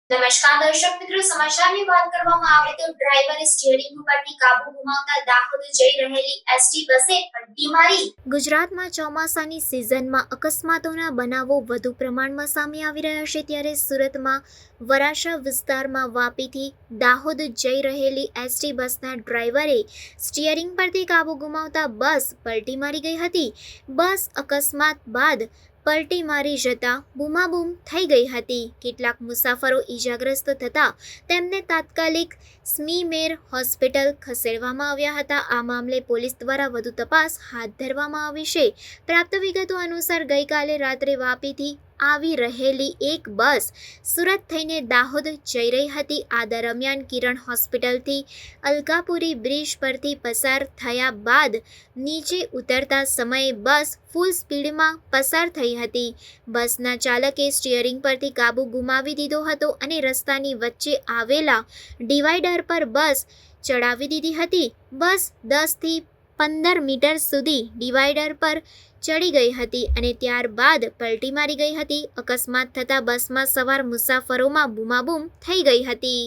નમસ્કાર દર્શક મિત્રો, સમાચારની વાત કરવામાં આવે તો ડ્રાઈવરે સ્ટીયરિંગ ઉપરથી કાબુ ગુમાવતા દાહોદ જઈ રહેલી એસટી બસે પલટી મારી. ગુજરાતમાં ચોમાસાની સિઝનમાં અકસ્માતોના બનાવો વધુ પ્રમાણમાં સામે આવી રહ્યા છે, ત્યારે સુરતમાં વરાછા વિસ્તારમાં વાપીથી દાહોદ જઈ રહેલી એસટી બસના ડ્રાઈવરે સ્ટીયરિંગ પરથી કાબુ ગુમાવતા બસ પલટી મારી ગઈ હતી. બસ અકસ્માત બાદ પલટી મારી જતા બૂમાબૂમ થઈ ગઈ હતી. કેટલાક મુસાફરો ઈજાગ્રસ્ત થતા તેમને તાત્કાલિક સ્મીમેર હોસ્પિટલ ખસેડવામાં આવ્યા હતા. આ મામલે પોલીસ દ્વારા વધુ તપાસ હાથ ધરવામાં આવી છે. પ્રાપ્ત વિગતો અનુસાર ગઈકાલે રાત્રે વાપીથી આવી રહેલી એક બસ સુરત થઈને દાહોદ જઈ રહી હતી. આ દરમિયાન કિરણ હોસ્પિટલથી અલકાપુરી બ્રિજ પરથી પસાર થયા બાદ નીચે ઉતરતા સમયે બસ ફૂલ સ્પીડમાં પસાર થઈ હતી. બસના ચાલકે સ્ટીયરિંગ પરથી કાબુ ગુમાવી દીધો હતો અને રસ્તાની વચ્ચે આવેલા ડિવાઈડર પર બસ ચડાવી દીધી હતી. બસ 10 થી 15 મીટર સુધી ડિવાઈડર પર ચડી ગઈ હતી અને ત્યારબાદ પલટી મારી ગઈ હતી. અકસ્માત થતાં બસમાં સવાર મુસાફરોમાં બૂમાબૂમ થઈ ગઈ હતી.